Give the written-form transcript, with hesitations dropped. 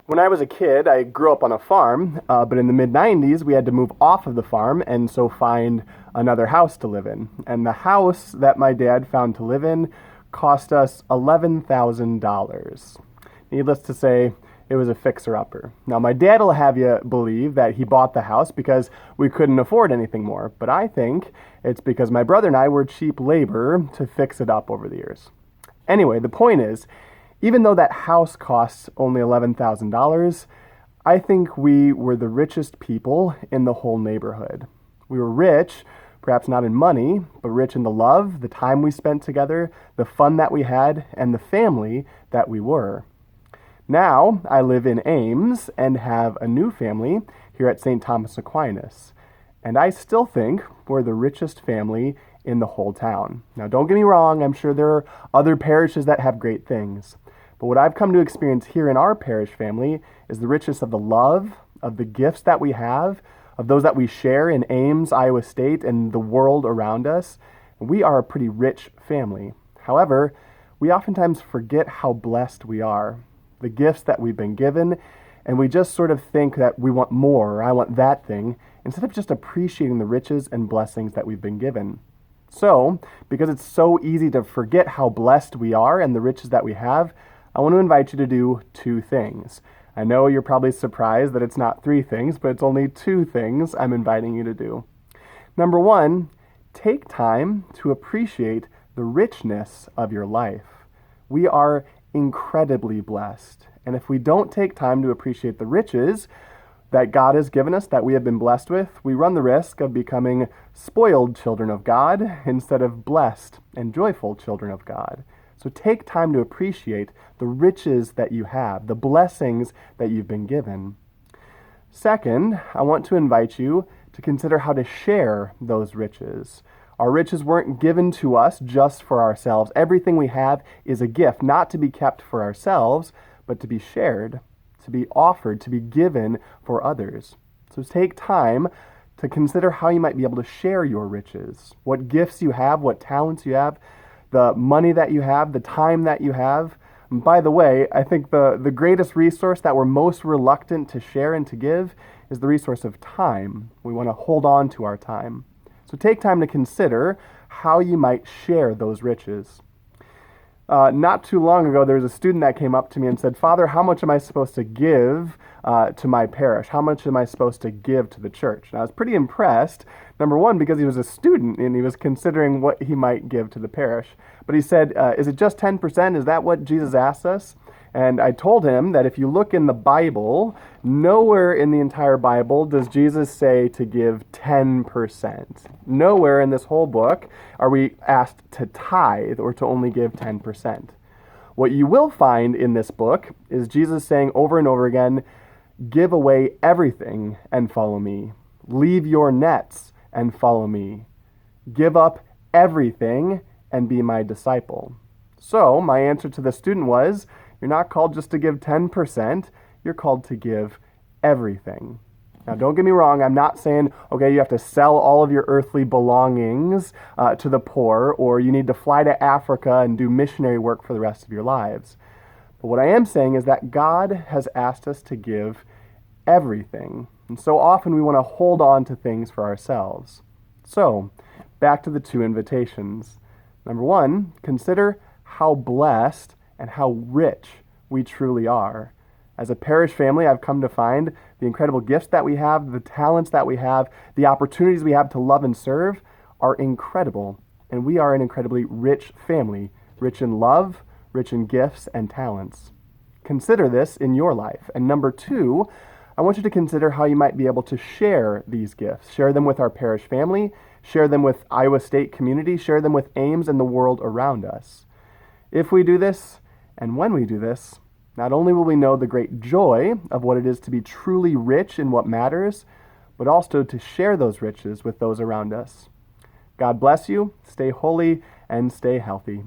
When I was a kid, I grew up on a farm, but in the mid-90s, we had to move off of the farm and so find another house to live in. And the house that my dad found to live in cost us $11,000. Needless to say, it was a fixer-upper. Now, my dad will have you believe that he bought the house because we couldn't afford anything more, but I think it's because my brother and I were cheap labor to fix it up over the years. Anyway, the point is, even though that house costs only $11,000, I think we were the richest people in the whole neighborhood. We were rich, perhaps not in money, but rich in the love, the time we spent together, the fun that we had, and the family that we were. Now, I live in Ames and have a new family here at St. Thomas Aquinas, and I still think we're the richest family in the whole town. Now, don't get me wrong, I'm sure there are other parishes that have great things. But what I've come to experience here in our parish family is the richness of the love, of the gifts that we have, of those that we share in Ames, Iowa State, and the world around us. We are a pretty rich family. However, we oftentimes forget how blessed we are, the gifts that we've been given, and we just sort of think that we want more, or I want that thing, instead of just appreciating the riches and blessings that we've been given. So, because it's so easy to forget how blessed we are and the riches that we have, I want to invite you to do two things. I know you're probably surprised that it's not three things, but it's only two things I'm inviting you to do. Number one, take time to appreciate the richness of your life. We are incredibly blessed. And if we don't take time to appreciate the riches that God has given us, that we have been blessed with, we run the risk of becoming spoiled children of God instead of blessed and joyful children of God. So take time to appreciate the riches that you have, the blessings that you've been given. Second, I want to invite you to consider how to share those riches. Our riches weren't given to us just for ourselves. Everything we have is a gift, not to be kept for ourselves, but to be shared, to be offered, to be given for others. So take time to consider how you might be able to share your riches, what gifts you have, what talents you have, the money that you have, the time that you have. And by the way, I think the greatest resource that we're most reluctant to share and to give is the resource of time. We want to hold on to our time. So take time to consider how you might share those riches. Not too long ago, there was a student that came up to me and said, "Father, how much am I supposed to give to my parish? How much am I supposed to give to the church?" And I was pretty impressed, number one, because he was a student and he was considering what he might give to the parish. But he said, "Is it just 10%? Is that what Jesus asked us?" And I told him that if you look in the Bible, nowhere in the entire Bible does Jesus say to give 10%. Nowhere in this whole book are we asked to tithe or to only give 10%. What you will find in this book is Jesus saying over and over again, "Give away everything and follow me. Leave your nets and follow me. Give up everything and be my disciple." So my answer to the student was, you're not called just to give 10%, you're called to give everything. Now, don't get me wrong, I'm not saying, okay, you have to sell all of your earthly belongings to the poor, or you need to fly to Africa and do missionary work for the rest of your lives. But what I am saying is that God has asked us to give everything. And so often we want to hold on to things for ourselves. So, back to the two invitations. Number one, consider how blessed and how rich we truly are. As a parish family, I've come to find the incredible gifts that we have, the talents that we have, the opportunities we have to love and serve are incredible. And we are an incredibly rich family, rich in love, rich in gifts and talents. Consider this in your life. And number two, I want you to consider how you might be able to share these gifts. Share them with our parish family, share them with Iowa State community, share them with Ames and the world around us. If we do this, and when we do this, not only will we know the great joy of what it is to be truly rich in what matters, but also to share those riches with those around us. God bless you, stay holy, and stay healthy.